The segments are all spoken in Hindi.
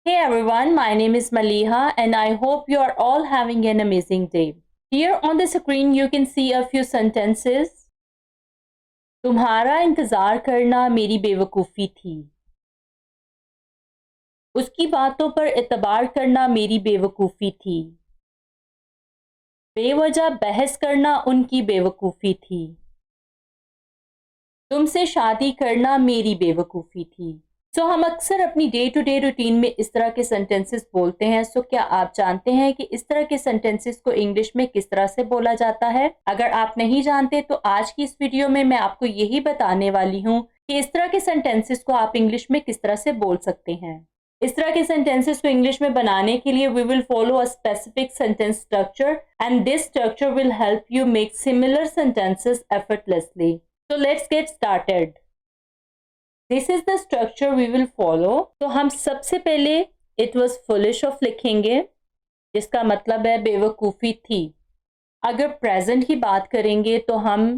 Hey everyone, my name is Maliha and I hope you are all having an amazing day. Here on the screen you can see a few sentences. तुम्हारा इंतज़ार करना मेरी बेवकूफ़ी थी. उसकी बातों पर एतबार करना मेरी बेवकूफ़ी थी. बेवजह बहस करना उनकी बेवकूफ़ी थी. तुमसे शादी करना मेरी बेवकूफ़ी थी. हम अक्सर अपनी डे टू डे रूटीन में इस तरह के सेंटेंसेस बोलते हैं. क्या आप जानते हैं कि इस तरह के सेंटेंसेस को इंग्लिश में किस तरह से बोला जाता है? अगर आप नहीं जानते तो आज की इस वीडियो में मैं आपको यही बताने वाली हूँ कि इस तरह के सेंटेंसेस को आप इंग्लिश में किस तरह से बोल सकते हैं. इस तरह के सेंटेंसेस को इंग्लिश में बनाने के लिए we will follow a specific sentence structure and this structure will help you make similar sentences effortlessly. So let's get started. This is the structure we will follow. तो हम सबसे पहले it was foolish of लिखेंगे, जिसका मतलब है बेवकूफ़ी थी. अगर प्रेजेंट की बात करेंगे तो हम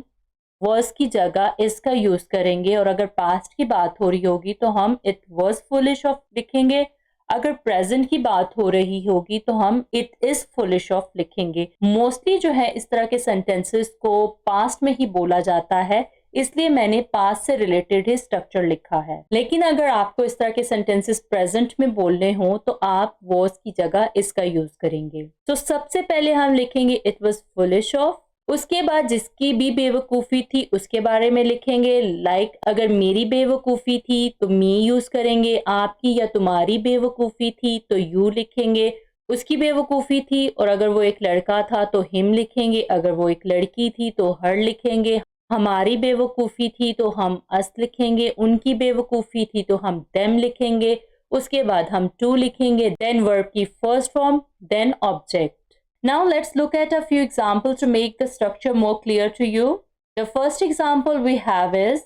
was की जगह is का यूज़ करेंगे, और अगर पास्ट की बात हो रही होगी तो हम it was foolish of लिखेंगे. अगर प्रेजेंट की बात हो रही होगी तो हम it is foolish of लिखेंगे. मोस्टली जो है इस तरह के सेंटेंसेस को पास्ट में ही बोला जाता है, इसलिए मैंने पास्ट से रिलेटेड ही स्ट्रक्चर लिखा है. लेकिन अगर आपको इस तरह के सेंटेंसेस प्रेजेंट में बोलने हो तो आप was की जगह इसका यूज करेंगे. तो सबसे पहले हम लिखेंगे इट वॉज फुलिश ऑफ. उसके बाद जिसकी भी बेवकूफ़ी थी उसके बारे में लिखेंगे. लाइक अगर मेरी बेवकूफ़ी थी तो मी यूज करेंगे. आपकी या तुम्हारी बेवकूफ़ी थी तो यू लिखेंगे. उसकी बेवकूफ़ी थी, और अगर वो एक लड़का था तो हिम लिखेंगे. अगर वो एक लड़की थी तो हर लिखेंगे. हमारी बेवकूफ़ी थी तो हम अस लिखेंगे. उनकी बेवकूफ़ी थी तो हम देम लिखेंगे. उसके बाद हम टू लिखेंगे. देन वर्ब की first form, then object. Now let's look at a few example to make the structure more clear to you. The first example we have is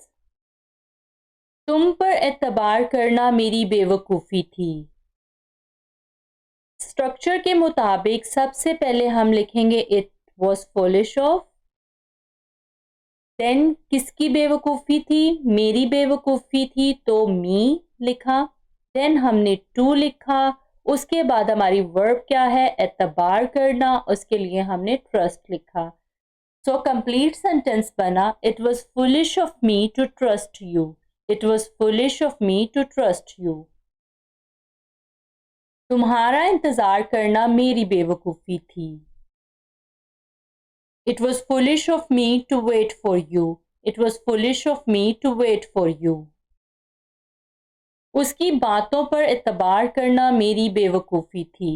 तुम पर एतबार करना मेरी बेवकूफ़ी थी. स्ट्रक्चर के मुताबिक सबसे पहले हम लिखेंगे it was foolish of. Then किसकी बेवकूफ़ी थी? मेरी बेवकूफ़ी थी तो मी लिखा. देन हमने टू लिखा. उसके बाद हमारी वर्ब क्या है? एतबार करना. उसके लिए हमने ट्रस्ट लिखा. सो कंप्लीट सेंटेंस बना it was foolish of me to trust you. It was foolish of me to trust you. तुम्हारा इंतज़ार करना मेरी बेवकूफ़ी थी. It was foolish of me to wait for you. It was foolish of me to wait for you. उसकी बातों पर एतबार करना मेरी बेवकूफ़ी थी.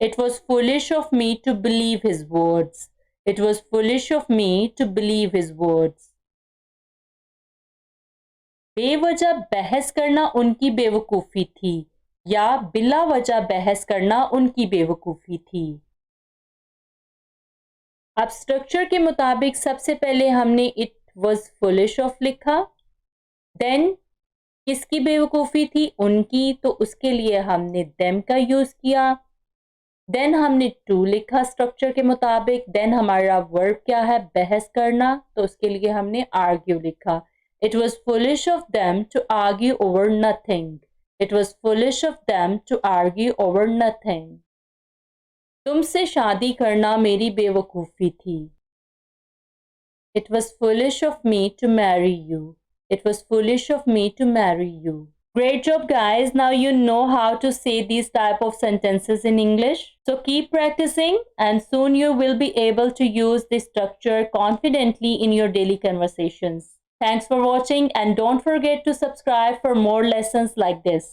It was foolish of me to believe his words. It was foolish of me to believe his words. बेवजह बहस करना उनकी बेवकूफ़ी थी, या बिला वजह बहस करना उनकी बेवकूफ़ी थी. अब स्ट्रक्चर के मुताबिक सबसे पहले हमने इट वॉज फुलिश ऑफ लिखा. देन किसकी बेवकूफ़ी थी? उनकी. तो उसके लिए हमने देम का यूज़ किया. देन हमने टू लिखा स्ट्रक्चर के मुताबिक. देन हमारा वर्ब क्या है? बहस करना. तो उसके लिए हमने आर्ग्यू लिखा. It was foolish of them to argue over nothing. It was foolish of them to argue over nothing. तुमसे शादी करना मेरी बेवकूफ़ी थी. It was foolish of me to marry you. It was foolish of me to marry you. Great job guys. Now you know how to say these type of sentences in English. So keep practicing and soon you will be able to use this structure confidently in your daily conversations. Thanks for watching and don't forget to subscribe for more lessons like this.